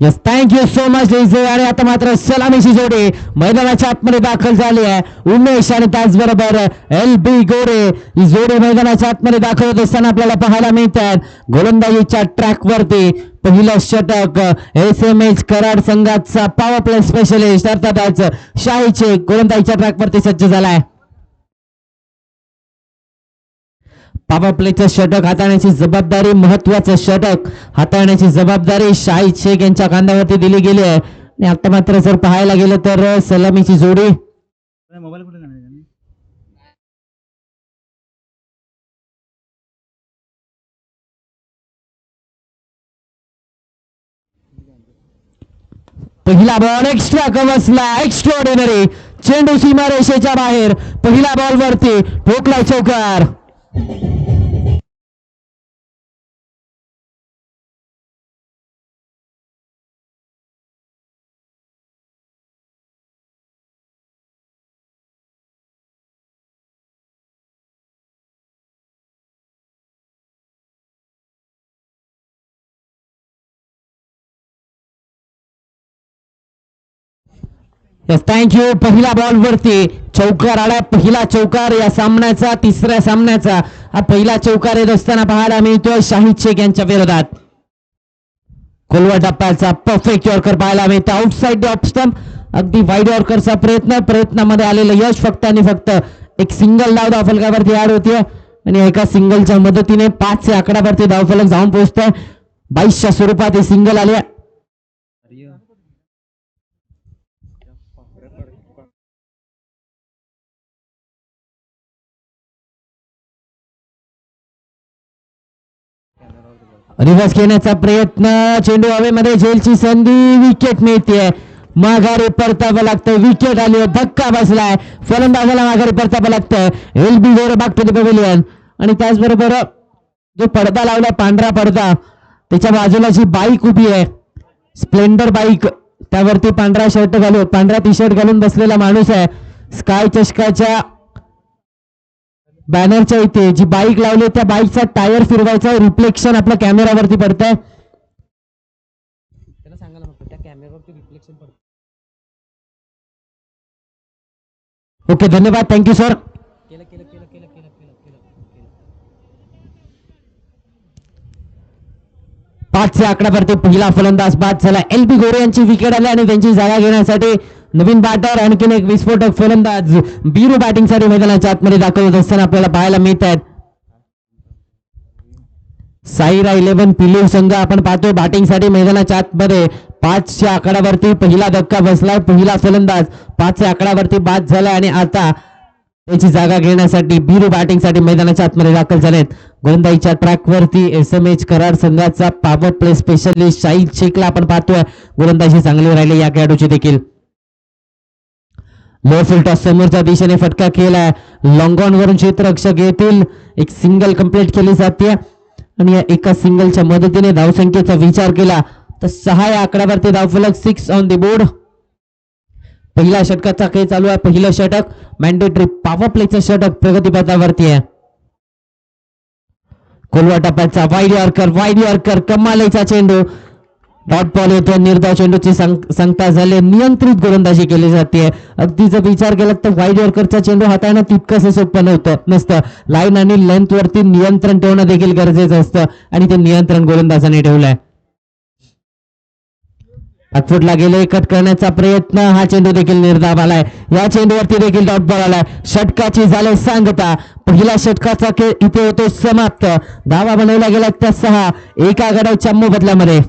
Yes thank you so much लिझे. आणि आता मात्र सलामीची जोडी मैदानाच्या आतमध्ये दाखल झाली आहे. उमेश आणि त्याचबरोबर LB गोरे ही जोडी मैदानाच्या आतमध्ये दाखल होत असताना आपल्याला पाहायला मिळतात. गोलंदाजीच्या ट्रॅक वरती पहिलं षटक SMH कराड संघाचा पॉवर प्ले स्पेशलिस्ट अर्थातच शाही शेख गोलंदाजीच्या ट्रॅक वरती सज्ज झालाय. पॉवर प्लेचं षटक हाताळण्याची जबाबदारी, महत्वाचं षटक हाताळण्याची जबाबदारी शाहिद शेख यांच्या खांद्यावरती दिली गेली आहे. आणि आता मात्र जर पाहायला गेलं तर सलामीची जोडी पहिला बॉल एक्स्ट्रा कवसला, एक्स्ट्रा ऑर्डिनरी चेंडू सीमारेषेच्या बाहेर. पहिल्या बॉल वरती ठोकला चौकार. थँक्यू. पहिला बॉल वरती चौकार आला. पहिला चौकार या सामन्याचा, तिसऱ्या सामन्याचा हा पहिला चौकार येत असताना पाहायला मिळतोय शाहिद शेख यांच्या विरोधात. खोलवा टप्प्याचा परफेक्ट यॉर्कर पाहायला मिळतं. आउटसाइड ऑफ स्टंप अगदी वाईड यॉर्करचा प्रयत्नामध्ये आलेलं यश फक्त आणि फक्त एक सिंगल धाव धावफलकावरती ऍड होतीये. आणि एका सिंगलच्या मदतीने 5 या आकड्यावरती धावफलक जाऊन पोहोचतोय. 22च्या स्वरूपात हे सिंगल आले. रिव्हर्स घेण्याचा प्रयत्न, चेंडू हवेमध्ये, झेलची संधी, विकेट मिळते. माघारी परतावं लागतं. विकेट आली, धक्का बसलाय. फलंदाजाला माघारी परतावं लागतं. LB Gore back to the pavilion. आणि त्याचबरोबर जो पडदा लावलाय, पांढरा पडदा, त्याच्या बाजूला जी बाईक उभी आहे, स्प्लेंडर बाईक, त्यावरती पांढरा शर्ट घालून, पांढरा टी शर्ट घालून बसलेला माणूस आहे. स्काय चषकाच्या बॅनरच्या इथे जी बाईक लावली, त्या बाईकचा टायर फिरवायचा, रिफ्लेक्शन आपल्या कॅमेरावरती पडतंय. त्याला सांगायला फक्त त्या कॅमेरावरती रिफ्लेक्शन पडतं. ओके, धन्यवाद, थँक्यू सर. केलं केलं केलं केलं केलं केलं केलं 5 आकड्यावरती पहिला फलंदाज बाद झाला. LB गोरे यांची विकेट आली आणि त्यांची जागा घेण्यासाठी नवीन बॅटर, आणखीन एक विस्फोटक फलंदाज बीरू बॅटिंगसाठी मैदानाच्या आतमध्ये दाखल होत असताना आपल्याला पाहायला मिळत आहेत. साईरा 11 पिलू संघ आपण पाहतोय बॅटिंगसाठी मैदानाच्या आतमध्ये. 5च्या आकड्यावरती पहिला धक्का बसलाय. पहिला फलंदाज 5च्या आकड्यावरती बाद झालाय आणि आता त्याची जागा घेण्यासाठी बीरू बॅटिंगसाठी मैदानाच्या आतमध्ये दाखल झालेत. गोलंदाजीच्या ट्रॅकवरती SMH कराड संघाचा पॉवर प्ले स्पेशलिस्ट शाहिद शेखला आपण पाहतोय. गोलंदाजी चांगली राहिली या खेळाडूची देखील. लो फुल टॉस समोरच्या दिशेने फटका केलाय. लॉंग ऑन वरून क्षेत्ररक्षक येतील. एक सिंगल कंप्लीट केली जाते आणि या एका सिंगलच्या मदतीने धावसंख्येचा विचार केला तर 6 या आकड्यावरती धावफलक, 6 ऑन द बोर्ड. पहिल्या षटकाचा खेळ चालू आहे. पहिलं षटक मॅन्डेटरी पॉवर प्लेचं षटक प्रगतीपथावरती आहे. खोलवा टप्प्याचा वाईड यॉर्कर, कमालीचा चेंडू, डॉट बॉल येतो. निर्धाव चेंडूची सांगता झाली. नियंत्रित गोलंदाजी केली जाते. अगदी जर विचार केला तर वाईड यॉर्करचा चेंडू हाताळणं तितकंसं सोपं नसतं. लाईन आणि लेंथ वरती नियंत्रण ठेवणं देखील गरजेचं असतं आणि ते नियंत्रण गोलंदाजाने ठेवलंय. बॅकफुटला गेले, कट करण्याचा प्रयत्न, हा चेंडू देखील निर्धाव आलाय. या चेंडूवरती देखील डॉट बॉल आलाय. षटकाची झाले सांगता. पहिल्या षटकाचा खेळ इथे होतो समाप्त. धावा बनवल्या गेल्या त्या 6 एका गडाच्या मोबदल्यामध्ये.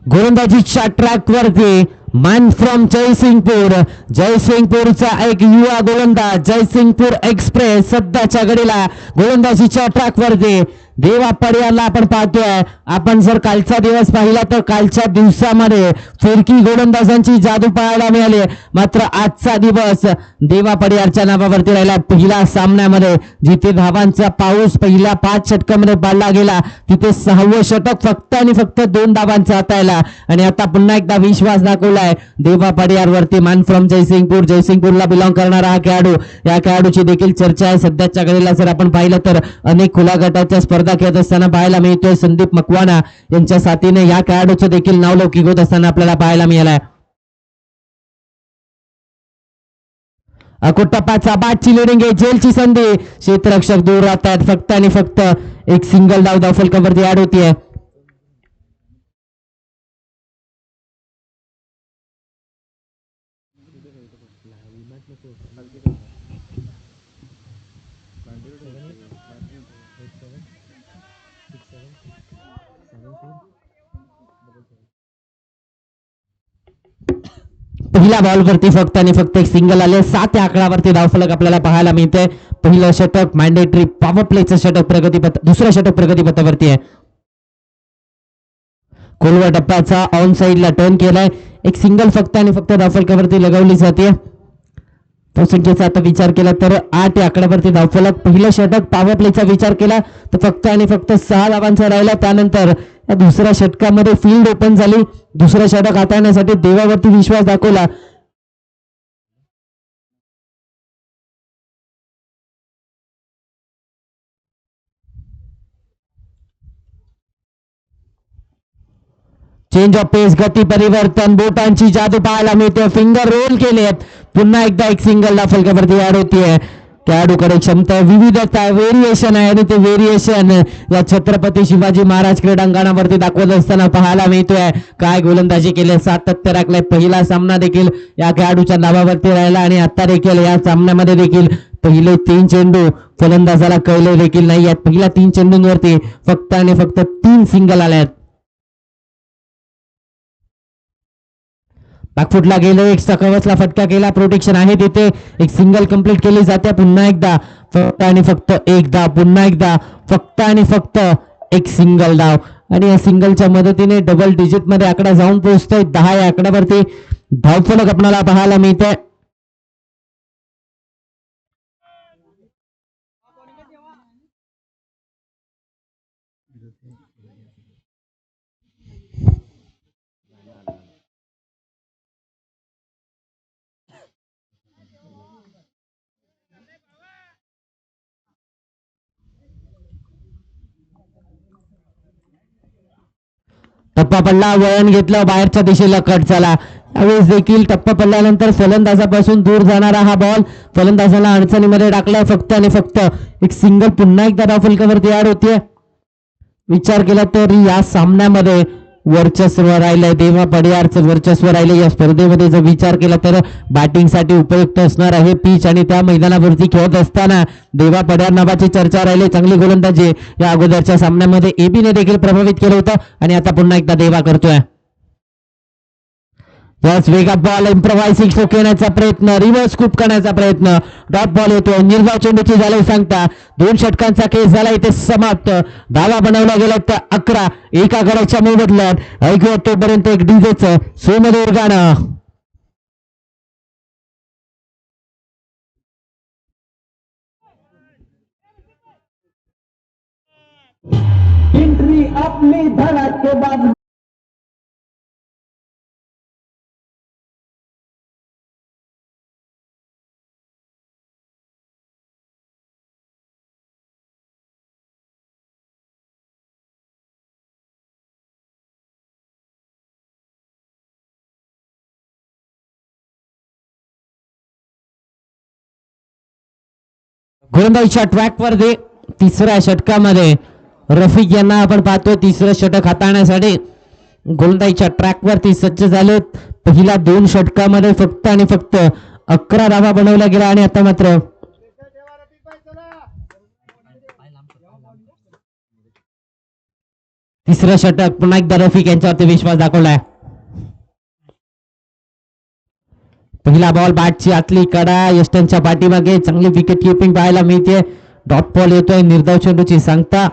गोलंदाजीच्या ट्रॅकवरती मॅन फ्रॉम जयसिंगपूरचा एक युवा गोलंदाज, जयसिंगपूर एक्सप्रेस सध्याच्या घडीला गोलंदाजीच्या ट्रॅकवरती देवा पडियाला आपण पाहतोय. आपण जर कालचा दिवस पाहिला तर कालच्या दिवसामध्ये फिरकी गोलंदाजांची जादू पाहायला मिळाली. मात्र आजचा दिवस देवा पडियारच्या नावावरती राहिला. पहिल्या सामन्यामध्ये जिथे धावांचा पाऊस पहिल्या 5 षटकामध्ये पाडला गेला तिथे 6वं षटक फक्त आणि फक्त 2 धावांचा हाताळला. आणि आता पुन्हा एकदा विश्वास दाखवलाय देवा पडियारवरती. मॅन फ्रॉम जयसिंगपूरला बिलॉंग करणारा हा खेळाडू, या खेळाडूची देखील चर्चा आहे सध्याच्या घडीला. जर आपण पाहिलं तर अनेक खुल्या गटाच्या स्पर्धा खेळत असताना पाहायला मिळतोय. संदीप मकवाना यांच्या साथीने या खेळाडूचं देखील नावलौकिक होत असताना आपल्याला पाहायला मिळालंय. अकोटप्पाचा बादची लिडिंग आहे. जेलची संधी, क्षेत्ररक्षक दूर राहतात. फक्त आणि फक्त एक सिंगल धाव फलकावरती ऍड होतीये. पहिल्या बॉलवरती फक्त आणि फक्त एक सिंगल आले. 7 या आकड्यावरती धावफलक आपल्याला पाहायला मिळते. पहिलं षटक मॅन्डेटरी पॉवर प्लेचं षटक दुसरं षटक प्रगतीपथावरती आहे. खोलवर टप्प्याचा ऑन साइडला टर्न केलाय. एक सिंगल फक्त आणि फक्त धावफलकावरती लगावली जाते. संख्येचा आता विचार केला तर 8 या आकड्यावरती धावफलक. पहिलं षटक पॉवर प्लेचा विचार केला तर फक्त आणि फक्त 6 धावांचा राहिला. त्यानंतर या दुसऱ्या षटकामध्ये फील्ड ओपन झाली. दुसरं षटक हाताळण्यासाठी देवावरती विश्वास दाखवला. चेंज ऑफ पेस, गती परिवर्तन, बोटांची जादू पाहायला मिळते. फिंगर रोल केलेत. पुन्हा एकदा एक सिंगल फलकावरती ऍड होतीये. खेळाडूकडे क्षमता, विविधता, व्हेरिएशन आहे आणि ते व्हेरिएशन या छत्रपती शिवाजी महाराज क्रीडांगणावरती दाखवत असताना पाहायला मिळतोय. काय गोलंदाजी केले, 7 राखलाय. पहिला सामना देखील या खेळाडूच्या नावावरती राहिला आणि आता देखील या सामन्यामध्ये देखील पहिले 3 चेंडू फलंदाजाला कळले देखील नाही आहेत. पहिल्या 3 चेंडूंवरती फक्त आणि फक्त 3 सिंगल आले आहेत. बॅकफुटला गेले, एक सकवचला फटका केला, प्रोटेक्शन आहे तिथे. एक सिंगल कंप्लीट केली जाते. पुन्हा एकदा फक्त आणि फक्त एकदा, पुन्हा एकदा फक्त आणि फक्त एक सिंगल धाव आणि या सिंगलच्या मदतीने डबल डिजिट मध्ये आकडा जाऊन पोहोचतोय. 10 या आकड्यावरती धावफलक आपल्याला पाहायला मिळते. टप्पा पडला, वळण घेतलं, बाहेरच्या दिशेला कट झाला. त्यावेळेस देखील टप्पा पडल्यानंतर फलंदाजापासून दूर जाणारा हा बॉल फलंदाजाला अडचणीमध्ये टाकला. फक्त आणि फक्त एक सिंगल पुन्हा एकदा धावफलकावरती ऍड होतीये. विचार केला तर या सामन्यामध्ये वर्चस्व राहिलंय, देवा पडियारचं वर्चस्व राहिले या स्पर्धेमध्ये. जर विचार केला तर बॅटिंगसाठी उपयुक्त असणार आहे पिच आणि त्या मैदानावरती खेळत असताना देवा पडियार नावाची चर्चा राहिली. चांगली गोलंदाजी या अगोदरच्या सामन्यामध्ये एबीने देखील प्रभावित केलं होतं आणि आता पुन्हा एकदा देवा करतोय. याच वेगात बॉल इम्प्रोवायसिंग स्ट्रोक येण्याचा प्रयत्न, रिव्हर्स स्कूप करण्याचा प्रयत्न, डॉट बॉल येतोय. निर्धाव चेंडूची झाली सांगता 2 षटकांचा खेळ झाला इथे समाप्त. धावा बनवल्या गेल्या त्या 11. एका गड्याच्या मोबदल्यात ऐकूया तोपर्यंत एक डीजेचं सुमधुर गाणं. एंट्री अपनी धड़क के बाद गोलंदाजीच्या ट्रॅकवर दे. तिसऱ्या षटकामध्ये रफिक यांना आपण पाहतोय तिसरं षटक हाताळण्यासाठी गोलंदाजीच्या ट्रॅकवरती सज्ज झालेत. पहिल्या 2 षटकामध्ये फक्त आणि फक्त 11 धावा बनवल्या गेल्या आणि आता मात्र तिसरं षटक पुन्हा एकदा रफिक यांच्यावरती विश्वास दाखवलाय. पहिला बॉल बॅटची आतली कडा, यष्टनच्या पाठीमागे चांगली विकेट किपिंग पाहायला मिळते. डॉट बॉल येतोय, निर्धाव चेंडूची सांगता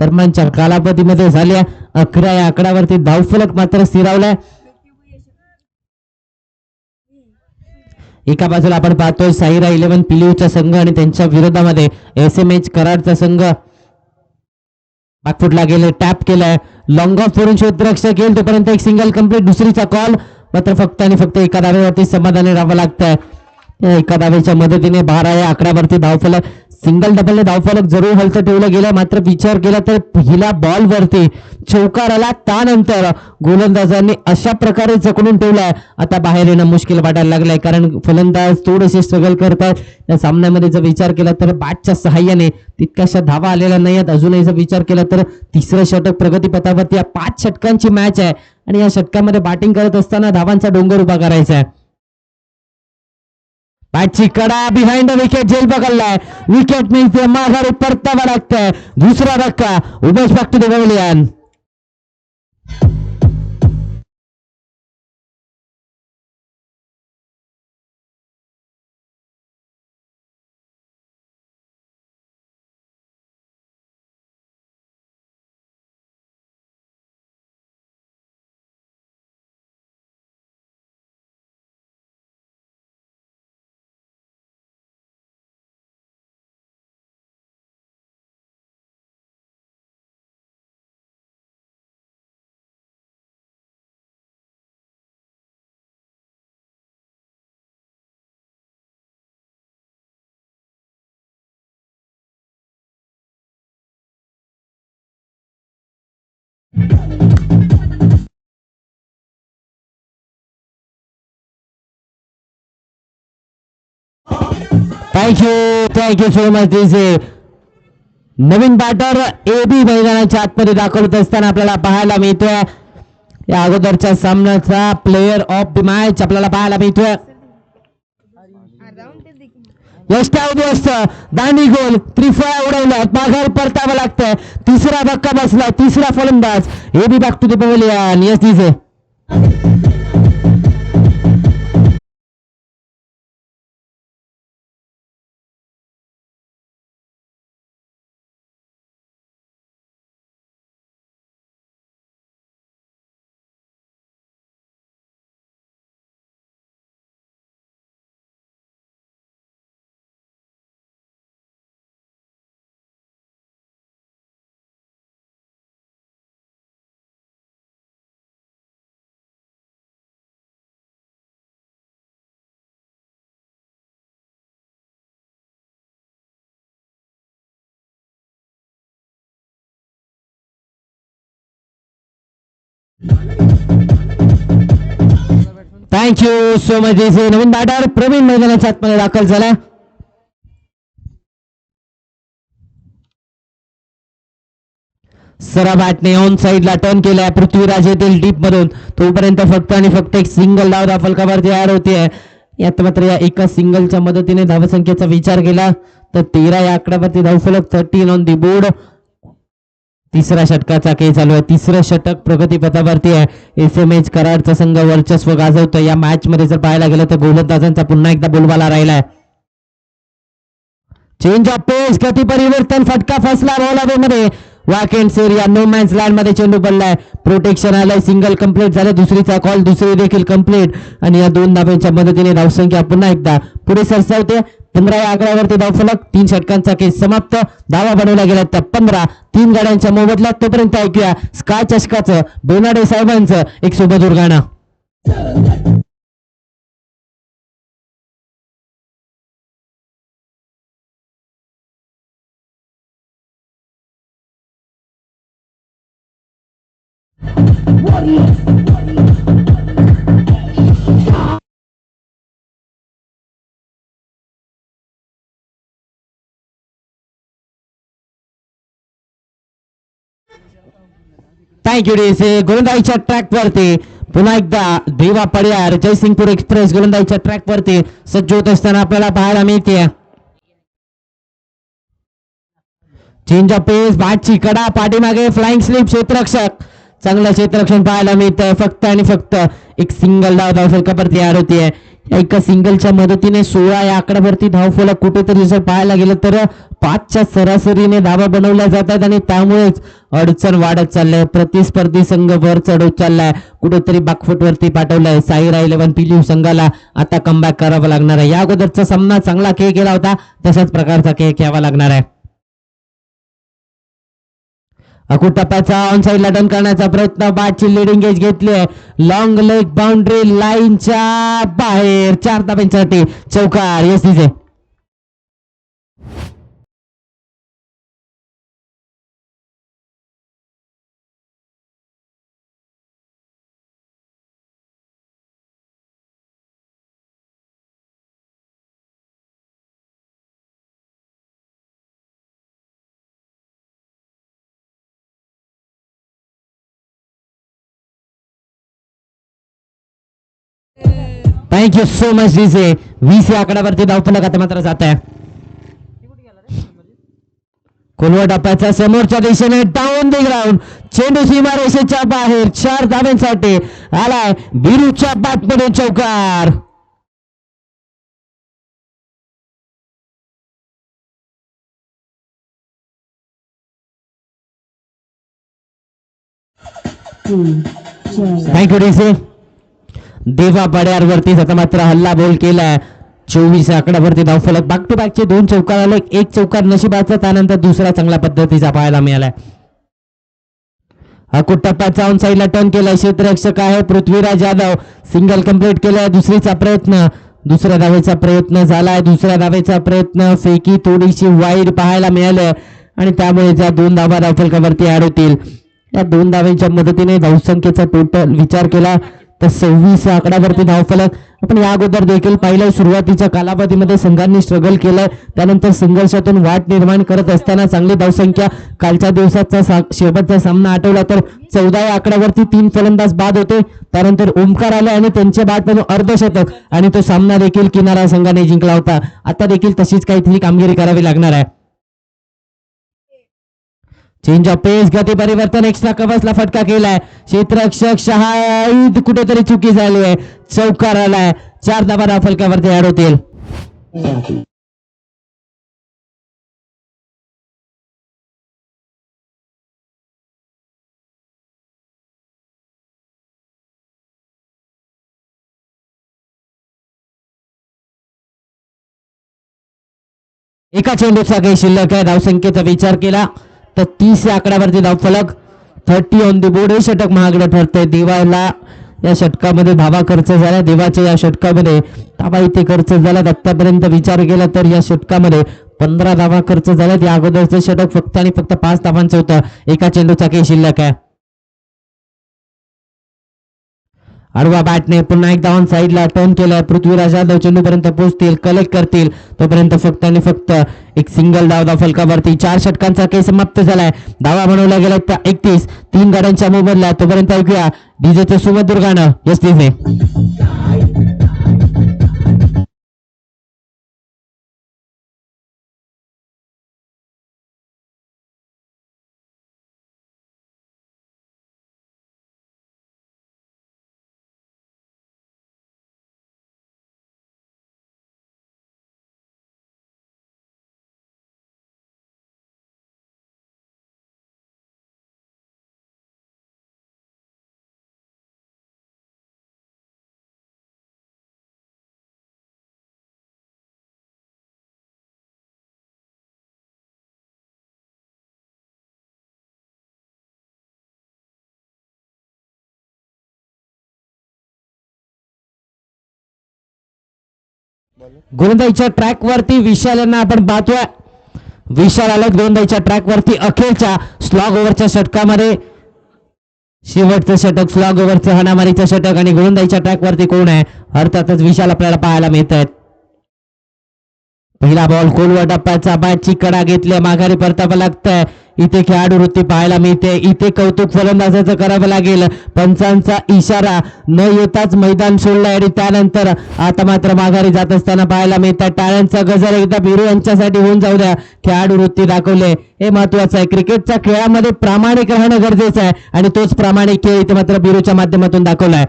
दरम्यानच्या कालावधीमध्ये झाल्या 11 या आकड्यावरती धावफलक मात्र स्थिरावलाय. एका बाजूला आपण पाहतोय साईरा 11 पिलीवचा संघ आणि त्यांच्या विरोधामध्ये SMH कराडचा संघ. बॅकफुटला गेले, टॅप केलाय, लॉंग ऑफ करून क्षेत्ररक्षक येईल तोपर्यंत एक सिंगल कंप्लीट. दुसरीचा कॉल मात्र फक्त आणि फक्त एका धावेवरती समाधानी राहावं लागतंय. एका धावेच्या मदतीने 12 या आकड्यावरती धावफलक. सिंगल डबलने धावफलक जरूर हलतं ठेवलं गेलं, मात्र विचार केला तर पहिल्या बॉलवरती चौकार आला. त्यानंतर गोलंदाजांनी अशा प्रकारे जखडून ठेवलाय, आता बाहेर येणं मुश्किल वाटायला लागलंय, कारण फलंदाज थोडेसे स्ट्रगल करतात. या सामन्यामध्ये जर विचार केला तर बॅटच्या सहाय्याने तितक्याशा धावा आलेल्या नाहीत. अजूनही जर विचार केला तर तिसरं षटक प्रगतीपथावरती. या 5 षटकांची मॅच आहे आणि या षटकामध्ये बॅटिंग करत असताना धावांचा डोंगर उभा करायचा आहे. बॅटची कडा बिहाइंड विकेट झेल पकडलाय. विकेट मिळते, माघारी परतावा लागतंय. दुसरा धक्का, Umesh back to the pavilion. Thank you so much. नवीन बॅटर AB मैदानाच्या आतमध्ये दाखवत असताना आपल्याला पाहायला मिळतोय. या अगोदरच्या सामन्याचा प्लेयर ऑफ द मॅच आपल्याला पाहायला मिळतोय. दांडी गोल, त्रिफळा उडवल्यात, माघार परतावं लागतंय. तिसरा धक्का बसला, तिसरा फलंदाज. AB back to the pavilion. Yes दिसे. Thank you so much. नवीन बॅटर प्रवीण मैदानाच्या आतमध्ये दाखल झाला. सरा बॅटने ऑन साइडला टर्न केलाय. पृथ्वीराज येतील डीप मधून, तोपर्यंत फक्त आणि फक्त एक सिंगल धाव फलकावरती ऍड होते. यात मात्र या एका सिंगलच्या मदतीने धावसंख्येचा विचार केला तर 13 या आकड्यावरती धावफलक. 13 ऑन दी बोर्ड. तिसऱ्या षटकाचा खेळ चालू आहे. तिसरं षटक प्रगतीपथावरती आहे. SMH कराडचा संघ वर्चस्व गाजवतो. या मॅच मध्ये जर पाहायला गेलं तर गोलंदाजांचा पुन्हा एकदा बोलबाला राहिलाय. चेंज ऑफ पेस, गती परिवर्तन, फटका फसला बॉलावेमध्ये. Vacant area, no man's land मध्ये चेंडू पडलाय. प्रोटेक्शन आलंय. सिंगल कंप्लीट झालं. दुसरीचा कॉल, दुसरी देखील कंप्लीट आणि या 2 धाब्यांच्या मदतीने धावसंख्या पुन्हा एकदा पुढे सरसावते. 15 या आकड्यावरती धावफलक. 3 षटकांचा खेळ समाप्त. धावा बनवल्या गेल्या त्या 15. 3 गाड्यांच्या मोबदल्यात. तोपर्यंत ऐकूया स्काय चषकाचं बेनाडे साहेबांचं एक सुमधुर गाणं. Thank you DC. गोलंदाजीच्या ट्रॅक वरती पुन्हा एकदा देवा पडियार जयसिंगपूर एक्सप्रेस गोलंदाजीच्या ट्रॅक वरती सज्ज होत असताना आपल्याला पाहायला मिळते. चेंज ऑफ पेस, बॅटची कडा, पाठीमागे फ्लाइंग स्लिप, क्षेत्ररक्षक. चांगलं क्षेत्ररक्षण पाहायला मिळतंय. फक्त आणि फक्त एक सिंगल धाव फलकावरती ऍड होतीये. एका सिंगलच्या मदतीने 16 या आकड्यावरती धावफलक कुठेतरी जर पाहायला गेलं तर 5च्या सरासरीने धावा बनवल्या जातात आणि त्यामुळेच अडचण वाढत चाललंय. प्रतिस्पर्धी संघ वर चढत चाललाय, कुठेतरी बॅकफुट वरती पाठवलाय. साईरा 11 पिलीव संघाला आता कमबॅक करावं लागणार आहे. या अगोदरचा सामना चांगला खेळ केला होता, तशाच प्रकारचा खेळ घ्यावा लागणार आहे. अकूट टप्प्याचा ऑन साइडला टर्न करण्याचा प्रयत्न, बॅटची लिडिंग एज घेतली आहे. लॉंग लेग बाउंड्री लाईनच्या बाहेर 4 धाब्यांसाठी चौकार. येस दिसे थँक्यू सो मच दिसे. 20 या आकड्यावरती धावफलक आता मात्र जात आहे. खोलवर टप्प्याच्या समोरच्या दिशेने डाऊन द ग्राउंड, चेंडू सीमारेषेच्या बाहेर 4 धाब्यांसाठी आलाय. बिरूच्या बॅटमध्ये चौकार. Thank you DC. देवा पड्यावरती आता मात्र हल्ला बोल केलाय. 24 आकड्यावरती धावफलक. बॅक टू बॅकचे 2 चौकार आले. एक चौकार नशिबाचा, त्यानंतर दुसरा चांगल्या पद्धतीचा पाहायला मिळालाय. अकूट टप्प्याचा ऑन साइडला टर्न केलाय. क्षेत्ररक्षक आहे पृथ्वीराज यादव. सिंगल कंप्लीट केलाय. दुसरीचा प्रयत्न, दुसऱ्या धावेचा प्रयत्न झालाय. दुसऱ्या धावेचा प्रयत्न फेकी थोडीशी वाईड पाहायला मिळाले आणि त्यामुळे ज्या 2 धावा धावफलकावरती ऍड होतील. या 2 धाव्यांच्या मदतीने धावसंख्येचा टोटल विचार केला तर 26 आकड्यावरती धावफलक. आपण या अगोदर देखील पाहिलं, सुरुवातीच्या कालावधीमध्ये संघांनी स्ट्रगल केलंय, त्यानंतर संघर्षातून वाट निर्माण करत असताना चांगली धावसंख्या. कालच्या दिवसाचा शेवटचा सामना आठवला तर 14 या आकड्यावरती 3 फलंदाज बाद होते. त्यानंतर ओमकार आले आणि त्यांच्या बॅटमधून अर्धशतक आणि तो सामना देखील किनारा संघाने जिंकला होता. आता देखील तशीच काहीतरी कामगिरी करावी लागणार आहे. चेंज ऑफ पेस, गती परिवर्तन, एक्स्ट्रा कव्हर्सला फटका केलाय. क्षेत्ररक्षक शाहिद कुठेतरी चुकी झाली आहे. चौकार आलाय. 4 धावा धावफलकावरती ऍड होतील. एका चेंडूचा काही शिल्लक आहे. धावसंख्येचा विचार केला तर 30 या आकड्यावरती धावफलक. 30 ऑन द बोर्ड. हे षटक महागडे ठरतंय. देवाला या षटकामध्ये धावा खर्च झाला. देवाच्या या षटकामध्ये धावा इथे खर्च झाला. आतापर्यंत विचार केला तर या षटकामध्ये 15 धावा खर्च झाल्यात. या अगोदरचं षटक फक्त आणि फक्त 5 धावांचं होतं. एका चेंडूचा काही शिल्लक आहे. आडवा बॅटने पुन्हा एकदा ऑन साइडला टर्न केलाय. पृथ्वीराज यादव चेंडूपर्यंत पोहोचतील, कलेक्ट करतील. तोपर्यंत फक्त आणि फक्त एक सिंगल धाव धावफलकावरती. 4 षटकांचा खेळ समाप्त झालाय. धावा बनवल्या गेल्या त्या 31. 3 गाड्यांच्या मोबदला. तोपर्यंत ऐकूया डीजेचे सुमधुर गाणं. Yes DJ. गोलंदाजीच्या ट्रॅक वरती विशाल यांना आपण पाहतोय. विशाल आलं गोलंदाजीच्या ट्रॅक वरती अखेरच्या स्लॉग ओव्हरच्या षटकामध्ये. शेवटचं षटक, स्लॉग ओव्हरचं हाणामारीचं षटक आणि गोलंदाजीच्या ट्रॅक वरती कोण आहे? अर्थातच विशाल आपल्याला पाहायला मिळत आहेत. पहिला बॉल खोलवर टप्प्याचा. बॅटची कडा घेतली, माघारी परतावं लागतंय. इथे खेळाडू वृत्ती पाहायला मिळते. इथे कौतुक फलंदाजाचं करावं लागेल. पंचांचा इशारा न येताच मैदान सोडलंय आणि त्यानंतर आता मात्र माघारी जात असताना पाहायला मिळतात. टाळ्यांचा गजर एकदा बिरू यांच्यासाठी होऊन जाऊ द्या. खेळाडू वृत्ती दाखवले, हे महत्वाचं आहे. क्रिकेटच्या खेळामध्ये प्रामाणिक राहणं गरजेचं आहे आणि तोच प्रामाणिक खेळ इथे मात्र बिरूच्या माध्यमातून दाखवलाय.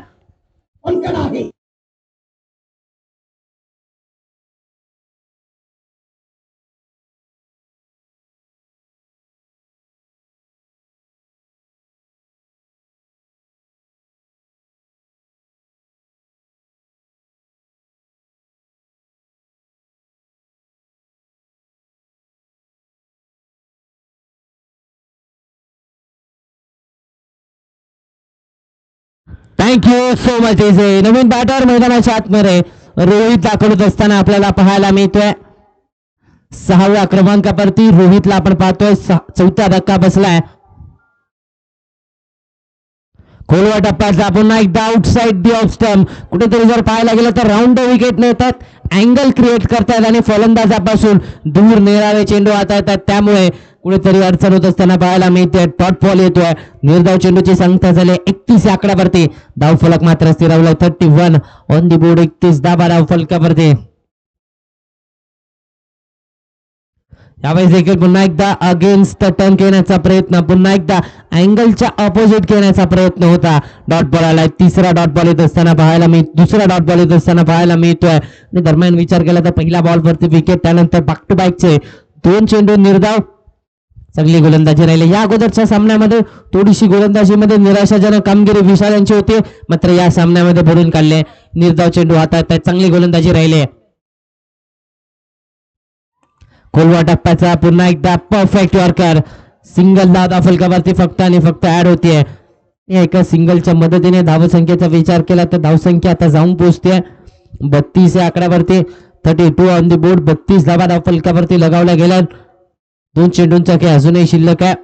थँक्यू सो मच इजे. नवीन बॅटर मैदानाच्या आतमध्ये रोहित दाखवत असताना आपल्याला पाहायला मिळतोय. 6व्या क्रमांकावरती रोहितला आपण पाहतोय. चौथा धक्का बसलाय. खोलवा टप्प्याचा पुन्हा एकदा आउटसाइड दी ऑफ स्टंप. कुठेतरी जर पाहायला गेलं तर राऊंड विकेट नेतात, अँगल क्रिएट करतात आणि फलंदाजापासून दूर नेणारे चेंडू आता येतात. त्यामुळे कुठेतरी अडचण होत असताना पाहायला मिळते. डॉट बॉल येतोय. निर्धाव चेंडूची संख्या झाली 31 या आकड्यावरती. धाव फलक मात्र स्थिरावला 31 ऑन दी बोर्ड. 31 धावा धाव फलकावरती. यावेळेस देखील पुन्हा एकदा अगेन्स्ट टर्न घेण्याचा प्रयत्न, पुन्हा एकदा अँगलच्या ऑपोजिट घेण्याचा प्रयत्न होता. डॉट बॉल आलाय. तिसरा डॉट बॉल येत असताना पाहायला दुसरा डॉट बॉल येत असताना पाहायला मिळतोय. आणि दरम्यान विचार केला तर पहिल्या बॉलवरती विकेट, त्यानंतर बॅक टू बॅकचे 2 चेंडू निर्धाव. चांगली गोलंदाजी राहिली. या अगोदरच्या सामन्यामध्ये थोडीशी गोलंदाजीमध्ये निराशाजनक कामगिरी विशाल यांची होती, मात्र या सामन्यामध्ये भरून काढले. निर्धाव चेंडू हातात, चांगली गोलंदाजी राहिली. खोलवा टप्प्याचा पुन्हा एकदा परफेक्ट यॉर्कर. सिंगल धाव फलकावरती फक्त आणि फक्त ऍड होतीये. एका सिंगलच्या मदतीने धावसंख्येचा विचार केला तर धावसंख्या आता जाऊन पोहोचते 32 या आकड्यावरती. 32 ऑन दी बोर्ड. 32 धावा धाव फलकावरती लगावल्या गेल्या. 2 चेंडूंचा खेळ अजूनही शिल्लक आहे.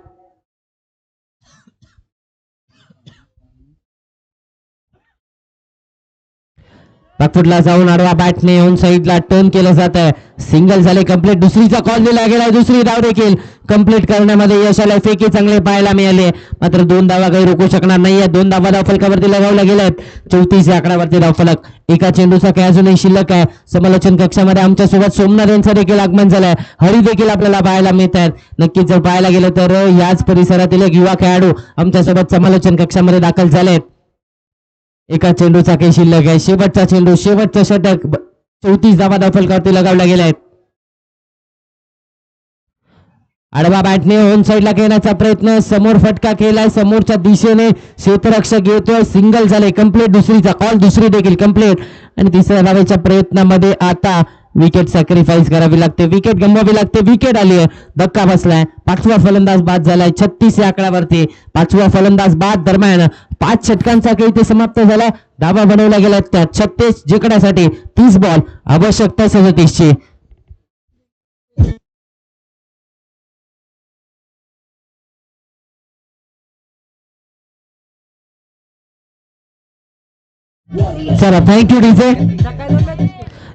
बॅकफुटला जाऊन आडवा बॅटने ऑन साईडला टर्न केलं जात आहे. सिंगल झाले कंप्लीट. दुसरीचा कॉल दिला गेला. दुसरी धाव देखील कंप्लीट करण्यामध्ये यश आलंय. फेकी चांगले पाहायला मिळाले, मात्र 2 धावा काही रोखू शकणार नाहीये. 2 धावा धाव फलकावरती लगावल्या गेल्यात. 34 या आकड्यावरती धाव फलक. एका चेंडूचा खेळ अजूनही शिल्लक आहे. समालोचन कक्षामध्ये आमच्यासोबत सोमनाथ यांचं देखील आगमन झालंय. हरी देखील आपल्याला पाहायला मिळत आहेत. नक्कीच जर पाहायला गेलं तर याच परिसरातील एक युवा खेळाडू आमच्यासोबत समालोचन कक्षामध्ये दाखल झालेत. एका चेंडूचा काही शिल्लक आहे. शेवटचा चेंडू, शेवटचं षटक. 34 धावा धाव फलकावरती लगावल्या गेल्या आहेत. आडवा बॅटने ऑन साईडला खेळण्याचा प्रयत्न. समोर फटका केलाय. समोरच्या दिशेने क्षेत्ररक्षक येतोय. सिंगल झाले कंप्लीट. दुसरीचा कॉल, दुसरी देखील कंप्लीट. आणि तिसऱ्या धावेच्या प्रयत्नामध्ये आता विकेट सॅक्रिफाईस करावी लागते, विकेट गमवावी लागते. विकेट आली आहे. धक्का बसलाय. 5वा फलंदाज बाद झालाय 36 या आकड्यावरती. 5वा फलंदाज बाद दरम्यान 5 षटकांचा खेळ इथे समाप्त झाला. धावा बनवल्या गेल्या त्या 36 जिंकण्यासाठी. 30 बॉल, आवश्यकता 37 ची. चला, थँक्यू डीजे.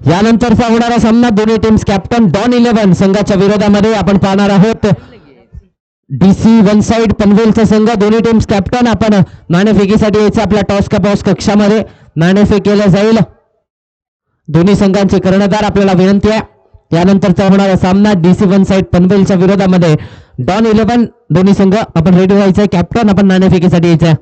यानंतरचा होणारा सामना दोन्ही टीम्स कॅप्टन डॉन 11 संघाच्या विरोधामध्ये आपण पाहणार आहोत. डीसी वन साइड पनवेलचा संघ. दोन्ही टीम्स कॅप्टन. आपण नाणेफेकीसाठी यायचं आपल्या टॉस का बॉस कक्षामध्ये. नाणेफेक केलं जाईल. दोन्ही संघांचे कर्णधार आपल्याला विनंती आहे. यानंतरचा होणारा सामना डीसी वन साइड पनवेलच्या विरोधामध्ये डॉन 11 दोन्ही संघ. आपण रेडी व्हायचंय. कॅप्टन आपण नाणेफेकीसाठी यायचं.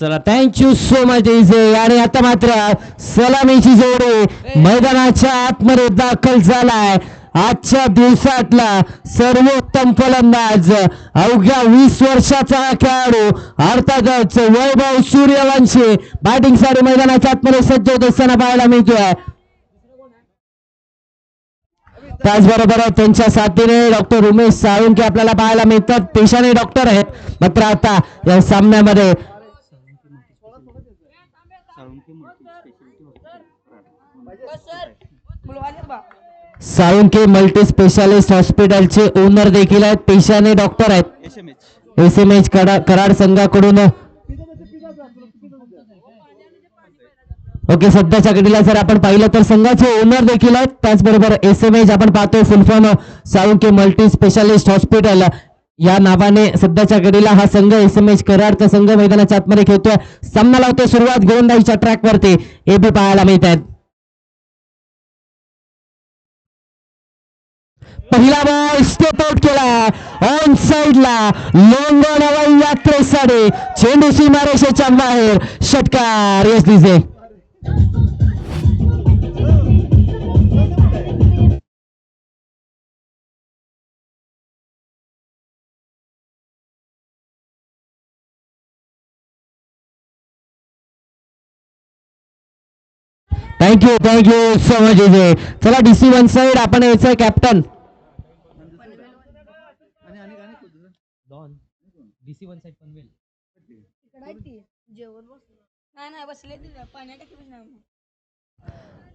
चला थँक्यू सो मच इजे. आणि आता मात्र सलामीची जोडी मैदानाच्या आतमध्ये दाखल झालाय. आजच्या दिवसातला सर्वोत्तम फलंदाज अवघ्या 20 वर्षाचा हा खेळाडू अर्थातच वैभव सूर्यवंशी बॅटिंग साठी मैदानाच्या आतमध्ये सज्ज होत असताना पाहायला मिळतोय. त्याचबरोबर त्यांच्या साथीने डॉक्टर उमेश साळुंके आपल्याला पाहायला मिळतात. पेशाने डॉक्टर आहेत. मात्र आता या सामन्यामध्ये साळुंके मल्टी स्पेशालिस्ट हॉस्पिटलचे ओनर देखील आहेत. पेशाने डॉक्टर आहेत. एसएमएच कराड संघाकडून. ओके, सध्याच्या घडीला जर आपण पाहिलं तर संघाचे ओनर देखील आहेत. त्याचबरोबर एसएमएच आपण पाहतोय फुल form Salunke multi specialist hospital या नावाने सध्याच्या घडीला हा संघ एसएमएच कराडचा संघ मैदानाच्या आतमध्ये खेळतोय. सामना लावतोय सुरुवात गोलंदाजीच्या ट्रॅकवरती एबी पाहायला मिळत आहेत. पहिला बॉल स्टेप आउट केला ऑन साइडला लोंगोनवाई यात्रेसाठी चेंडू सीमारेषेच्या बाहेर षटकार. यस दिसे. थँक्यू सो मच इजे. चला डीसी वन साइड आपण यायचं captain DC one side Panvel.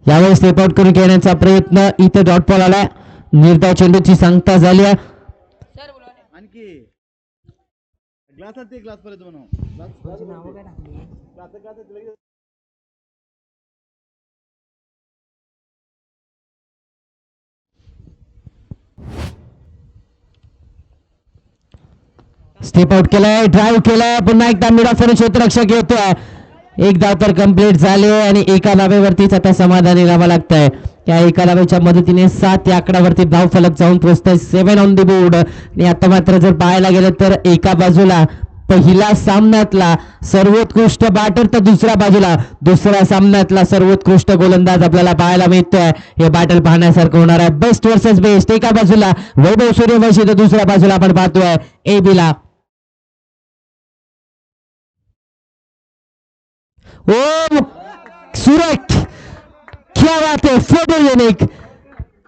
यावेळी स्टेप आउट करून घेण्याचा प्रयत्न इथे डॉट बॉल आलाय. निर्धाव चेंडूची सांगता झाली आहे. स्टेप आउट केलाय, ड्राईव्ह केलाय, पुन्हा एकदा मिड ऑफ क्षेत्ररक्षक येतोय. एक धाव तर कंप्लीट झाले आणि एका धावेवरतीच आता समाधानी राहावं लागतंय. त्या एका धावेच्या मदतीने 7 या आकड्यावरती धाव फलक जाऊन पोहोचतोय. 7 ऑन द बोर्ड. आणि आता मात्र जर पाहायला गेलं तर एका बाजूला पहिला सामन्यातला सर्वोत्कृष्ट बॅटर तर दुसऱ्या बाजूला दुसऱ्या सामन्यातला सर्वोत्कृष्ट गोलंदाज आपल्याला पाहायला मिळतोय. हे बॅटल पाहण्यासारखं होणार आहे. Best versus best. एका बाजूला वैभव सूर्यवंशी तर दुसऱ्या बाजूला आपण पाहतोय एबीला. ओ सुरेख, क्या बात है, फोटो युनिक.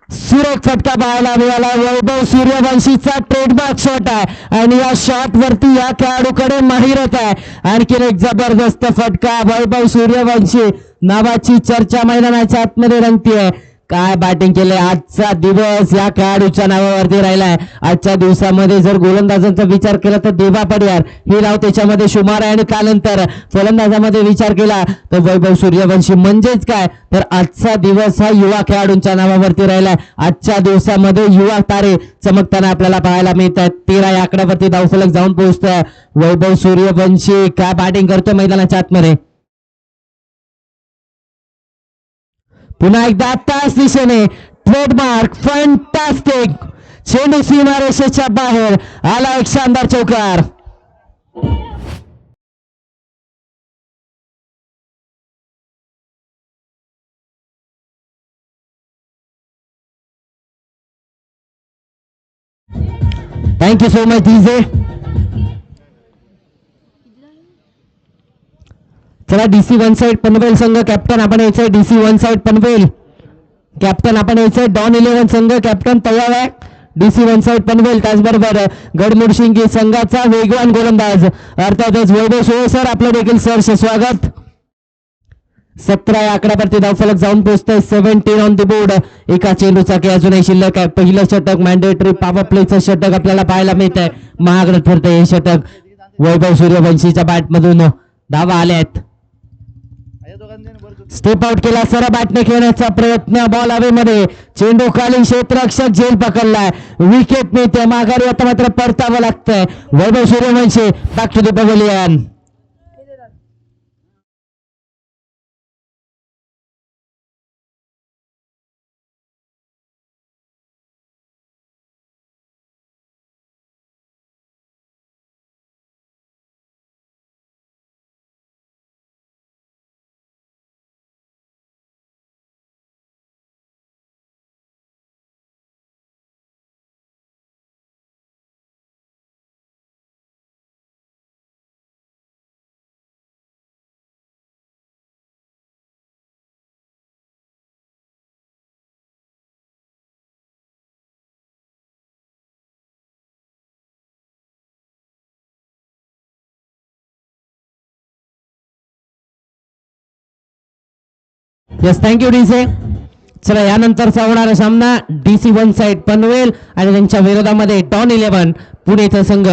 सुरेख फटका पाहायला मिळाला. वैभव सूर्यवंशीचा ट्रेडमार्क शॉट आहे आणि या शॉट वरती या खेळाडूकडे माहिरत आहे. आणखीन एक जबरदस्त फटका. वैभव सूर्यवंशी नावाची चर्चा मैदानाच्या आतमध्ये रंगतीये. काय बॅटिंग केलंय. आजचा दिवस या खेळाडूच्या नावावरती राहिलाय. आजच्या दिवसामध्ये जर गोलंदाजांचा विचार केला तर देवा पडियार ही नाव त्याच्यामध्ये शुमार आहे. आणि त्यानंतर फलंदाजामध्ये विचार केला तर वैभव सूर्यवंशी. म्हणजेच काय तर आजचा दिवस हा युवा खेळाडूंच्या नावावरती राहिलाय. आजच्या दिवसामध्ये युवा तारे चमकताना आपल्याला पाहायला मिळतात. 13 या आकड्यावरती धावफलक जाऊन पोहोचतोय. वैभव सूर्यवंशी काय बॅटिंग करतोय मैदानाच्या आतमध्ये. पुन्हा एकदा त्याच दिशेने ट्रेडमार्क फॅन्टास्टिक चेंडू सीमारेषेच्या बाहेर आला. एक शानदार चौकार. Thank you so much DJ. चला डीसी वन साइड पनवेल संघ कॅप्टन आपण यायचंय. DC one side Panvel captain आपण यायचंय. डॉन 11 संघ कॅप्टन तयार आहे. DC one side Panvel. त्याचबरोबर गडमुडशिंगी संघाचा वेगवान गोलंदाज अर्थातच वैभव सोळे सर आपलं देखील सहर्ष स्वागत. 17 या आकड्यावरती धावफलक जाऊन पोहोचतोय. 17 ऑन द बोर्ड. एका चेंडूचा की अजूनही शिल्लक आहे. पहिलं षटक मॅन्डेटरी पॉवर प्लेचं षटक आपल्याला पाहायला मिळत आहे. महागडं ठरतंय हे षटक. वैभव सूर्यवंशीच्या बॅटमधून धावा आल्या आहेत. स्टेप आउट केला. सरळ बॅटने खेळण्याचा प्रयत्न. बॉल हवेमध्ये. चेंडू खाली क्षेत्ररक्षक झेल पकडलाय. विकेट मिळते माघारी. आता मात्र परतावं लागतंय. Vaibhav Suryavanshi back to the pavilion. Yes thank you DC. चला यानंतरचा होणारा सामना डीसी वन साइड पनवेल आणि त्यांच्या विरोधामध्ये टॉन 11 पुणेचा संघ.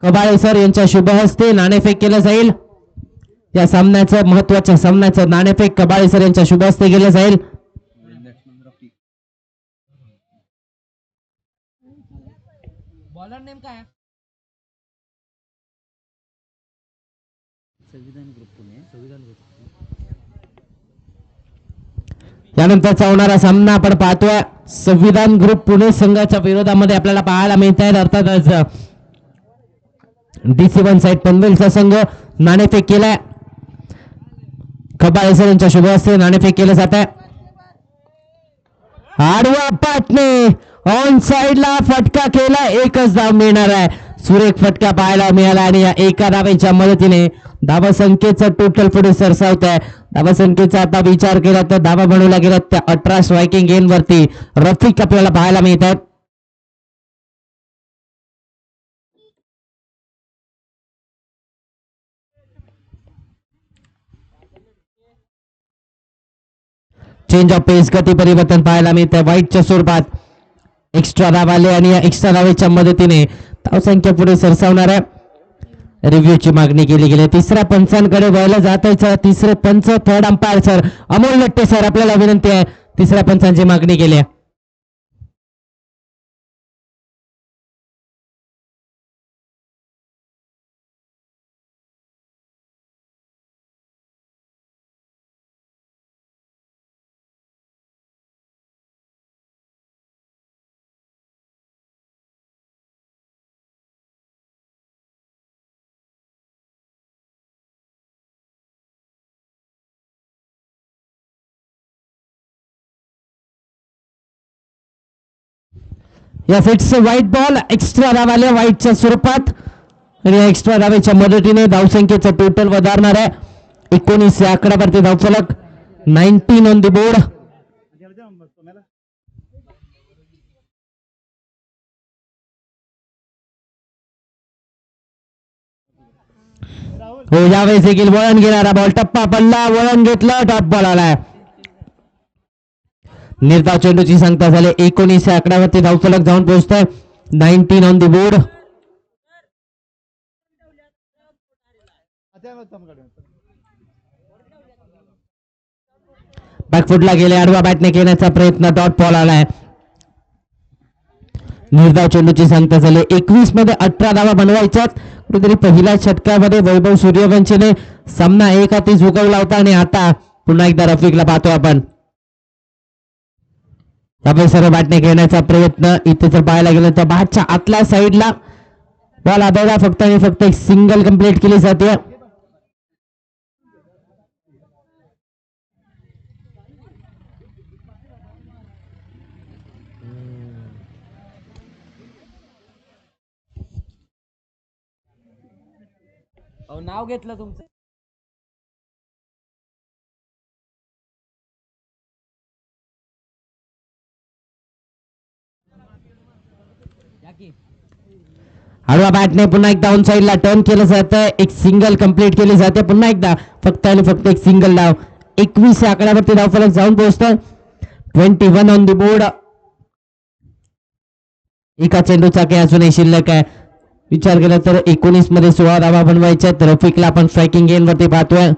कबाळे सर यांच्या शुभ हस्ते नाणेफेक केलं जाईल. या सामन्याचं महत्वाच्या सामन्याचं नाणेफेक कबाळे सर यांच्या शुभ हस्ते केलं जाईल. बॉलर नेम काय? यानंतरचा होणारा सामना आपण पाहतोय संविधान ग्रुप पुणे संघाच्या विरोधामध्ये आपल्याला पाहायला मिळत आहे. अर्थातच डीसी वन साइड पनवेलचा संघ नाणेफेक केलाय. खबाळे सर यांच्या शुभ हस्ते नाणेफेक केलं जात आहे. आडवा पाटणे ऑन साइडला फटका केला. एकच धाव मिळणार आहे. सुरेख फटका पाहायला मिळाला आणि या एका धावेच्या मदतीने धावा संख्येचं टोटल पुढे सरसावत आहे. धावा संख्येचा आता विचार केला तर धावा बनवल्या गेल्या त्या 18 स्ट्रायकिंग गेन वरती रफिक आपल्याला पाहायला मिळत आहेत. चेंज ऑफ पेस गती परिवर्तन पाहायला मिळतंय व्हाईटच्या स्वरूपात. एक्स्ट्रा धाव आले आणि या एक्स्ट्रा धावेच्या मदतीने धावसंख्या पुढे सरसावणार आहे. रिव्ह्यूची मागणी केली गेली. तिसऱ्या पंचांकडे वळलं जात आहे. तिसरे पंच third umpire sir Amol Natte sir आपल्याला विनंती आहे. तिसऱ्या पंचांची मागणी केली आहे. या फिट्स व्हाईट बॉल एक्स्ट्रा धाव आल्या व्हाईटच्या स्वरूपात आणि एक्स्ट्रा धावेच्या मदतीने धावसंख्येचं टोटल वधारणार आहे. 19 या आकड्यावरती धावफलक 19 ऑन दी बोर्ड. हो यावेळेस देखील वळण घेणारा बॉल टप्पा पडला. वळण घेतलं टॉप बॉल आलाय. निर्धाव चेंडूची सांगता झाली. 19 आकड्यावरती धावफलक जाऊन पोहोचतोय. 19 ऑन दी बोर्ड. बॅकफुटला गेले. आडवा बॅटने घेण्याचा प्रयत्न डॉट बॉल आलाय. निर्धाव चेंडूची सांगता झाली. 21 मध्ये 18 धावा बनवायच्यात. कुठेतरी पहिल्या षटकामध्ये वैभव सूर्यवंशीने सामना एक हाती झुकवला होता आणि आता पुन्हा एकदा रफिकला पाहतो आपण. त्यामुळे सर्व बॅटने घेण्याचा प्रयत्न इथे जर पाहायला गेलं तर बॅटच्या आतल्या साईडला बॉल आदळला. फक्त आणि फक्त एक सिंगल कंप्लीट केली जाते. नाव घेतलं तुमचं. आडवा बॅटने पुन्हा एकदा ऑन साइडला टर्न केलं जातं. एक सिंगल कंप्लीट केली जाते. पुन्हा एकदा फक्त आणि फक्त एक सिंगल धाव. 21 या आकड्यावरती धावफलक जाऊन पोहोचतोय. 21 ऑन दी बोर्ड. एका चेंडूचा काही अजूनही शिल्लक आहे. विचार केला तर 19 मध्ये 16 धावा बनवायच्या. तर रफिकला आपण स्ट्रायकिंग गेन वरती पाहतोय.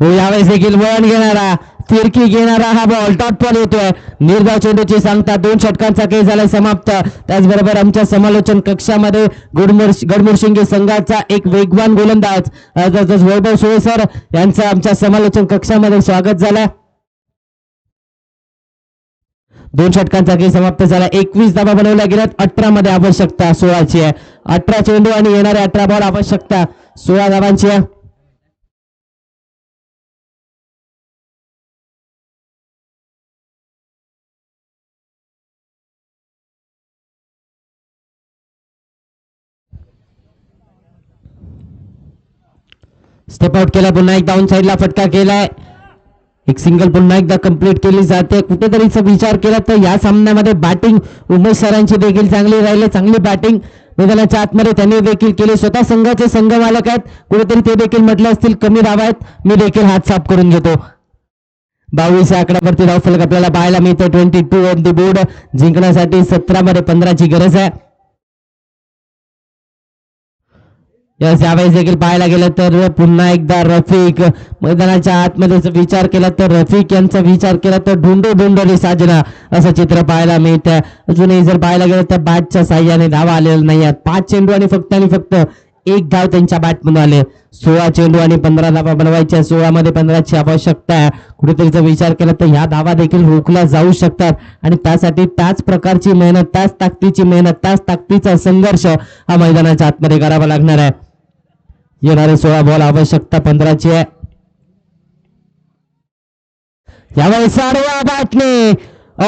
हो यावेळेस देखील वळण घेणारा फिरकी घेणारा हा बॉल टॉप बॉल येतोय. निर्धाव चेंडूची सांगता 2 षटकांचा खेळ झालाय समाप्त. त्याचबरोबर आमच्या समालोचन कक्षामध्ये गडमुडशिंगे संघाचा एक वेगवान गोलंदाज वैभव सुळे सर यांचं आमच्या समालोचन कक्षामध्ये स्वागत झालं. 2 षटकांचा खेळ समाप्त झाला. 21 धावा बनवल्या गेल्यात. 18 मध्ये आवश्यकता 16ची आहे. 18 चेंडू आणि येणारे 18 बॉल आवश्यकता 16 धावांची आहे. स्टेप आउट केला. पुन्हा एक डाऊन साइडला फटका केलाय. एक सिंगल पुन्हा एकदा कंप्लीट केली जाते. कुठेतरीचा विचार केला तर या सामन्यामध्ये बॅटिंग उमेश सरांची देखील चांगली राहिले. चांगली बॅटिंग मैदानाच्या आतमध्ये त्यांनी देखील केली. स्वतः संघाचे संघ मालक आहेत, कुठेतरी ते देखील म्हटले असतील कमी धावा आहेत, मी देखील हात साफ करून घेतो. 22 आकड्यावरती धावफलक आपल्याला पाहायला मिळते. 22 ऑन द बोर्ड. जिंकण्यासाठी 17 मध्ये 15 ची गरज आहे. यावेळेस देखील पाहायला गेलं तर पुन्हा एकदा रफिक मैदानाच्या आतमध्ये विचार केला तर रफिक यांचा विचार केला तर ढुंडो ढुंडोली साजना असं चित्र पाहायला मिळतं. अजूनही जर पाहायला गेलं तर बॅटच्या साह्याने धावा आलेल्या नाही आहेत. 5 चेंडू आणि फक्त एक धाव त्यांच्या बॅटमधून आले. 16 चेंडू आणि 15 धावा बनवायच्या. 16 मध्ये 15 ची आवश्यकता आहे. कुठेतरीचा विचार केला तर ह्या धावा देखील रोखल्या जाऊ शकतात आणि त्यासाठी त्याच प्रकारची मेहनत, त्याच ताकदीची मेहनत, त्याच ताकदीचा संघर्ष हा मैदानाच्या आतमध्ये करावा लागणार आहे. येणारे 16 बॉल आवश्यकता 15 ची आहे. यावेळेस आडव्या बॅटने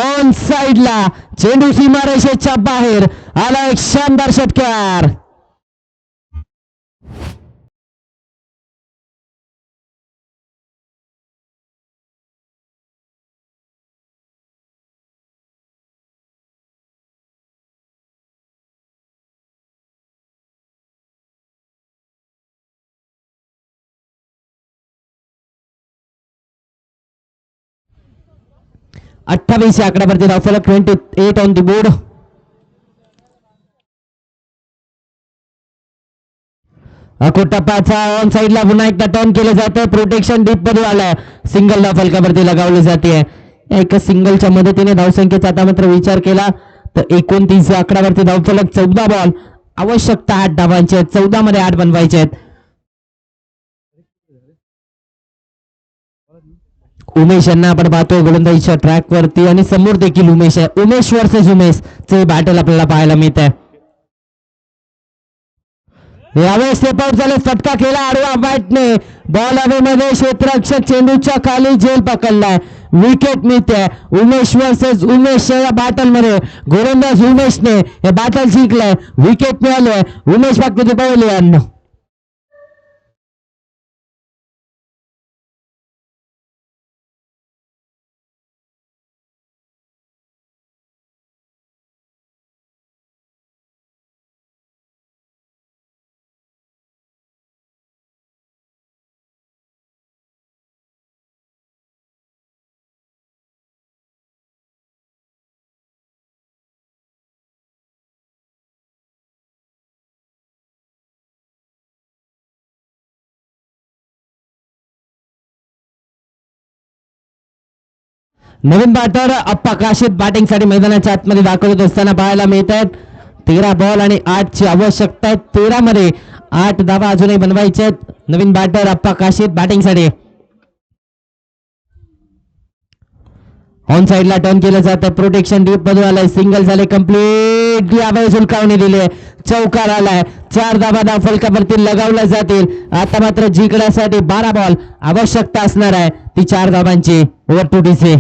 ऑन साइडला चेंडू सीमारेषेच्या बाहेर आला. एक शानदार षटकार. अठ्ठावीस आकड्यावरती धावफलक. 28 ऑन द बोर्ड. टप्पाचा ऑन साइडला पुन्हा एकदा टर्न केलं जातं. प्रोटेक्शन डीप मध्ये आलाय. सिंगल धावफलकावरती लगावली जाते. एका सिंगलच्या मदतीने धावसंख्येचा आता मात्र विचार केला तर 29 आकड्यावरती धावफलक. 14 बॉल आवश्यकता 8 धावांची आहेत. 14 मध्ये 8 बनवायचे आहेत. उमेश यांना आपण पाहतो गोलंदाजीच्या ट्रॅक वरती आणि समोर देखील उमेश आहे. उमेश वर्सेस उमेश चे बॅटल आपल्याला पाहायला मिळत आहे. यावेळेस स्टेप आउट झाले. फटका केला आडवा बॅटने. बॉल हवेमध्ये क्षेत्ररक्षक चेंडूच्या खाली झेल पकडलाय. विकेट मिळते. उमेश वर्सेस उमेश या बॅटल मध्ये गोलंदाज उमेशने हे बॅटल जिंकलंय. विकेट मिळाले. उमेश बागपती पवलियन. नवीन बॅटर अप्पा काशीद बॅटिंग साठी मैदानाच्या आतमध्ये दाखल होत असताना पाहायला मिळत आहेत. 13 बॉल आणि 8 ची आवश्यकता आहे. 13 मध्ये 8 धावा अजूनही बनवायचे आहेत. नवीन बॅटर अप्पा काशीद बॅटिंग साठी. ऑन साइडला टर्न केलं जातं. प्रोटेक्शन डीप मध्ये आलंय. सिंगल झाले कंप्लीट. यावेळेस उलकावणी दिली. चौकार आलाय. 4 धावा धावफलकावरती लगावल्या जातील. आता मात्र जिंकण्यासाठी 12 बॉल आवश्यकता असणार आहे. ती 4 धावांची. Over 2 DC.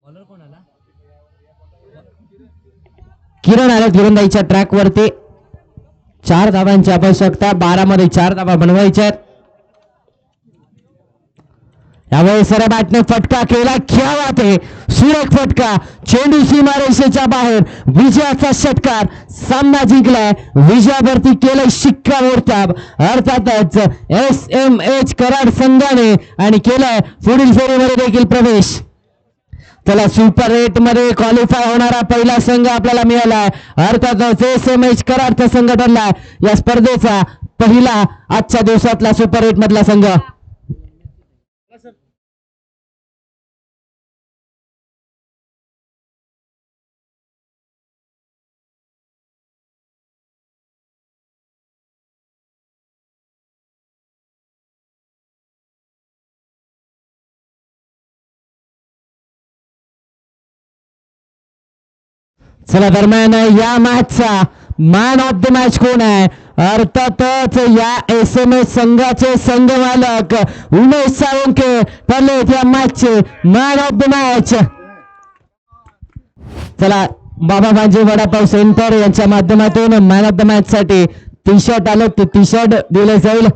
बॉलर कोण आला? किरण आले गोलंदाजीच्या ट्रॅक वरती. 4 धावांची आवश्यकता. 12 मध्ये 4 धावा बनवायच्या आहेत. यावेळी सरळ बॅटने फटका केला. क्या बात आहे. सुरेख फटका. चेंडू सीमारेषेच्या बाहेर. विजयाचा षटकार. सामना जिंकलाय. विजयावरती केलं शिक्कामोर्तब. अर्थातच SMH कराड संघाने आणि केलाय पुढील फेरीमध्ये देखील प्रवेश. चला सुपर 8 मध्ये क्वालिफाय होणारा पहिला संघ आपल्याला मिळालाय. अर्थातच SMS कराडचा संघ ठरलाय या स्पर्धेचा पहिला आजच्या दिवसातला सुपर 8 मधला संघ. चला दरम्यान या मॅचचा मॅन ऑफ द मॅच कोण आहे? अर्थातच या SMS संघाचे संघ मालक उमेश साळुंखे ठरलेत या मॅचचे मॅन ऑफ द मॅच. चला बाबा भांजे वडापाव सेंटर यांच्या माध्यमातून मॅन ऑफ द मॅच साठी टी शर्ट आलं ते टी शर्ट दिले जाईल.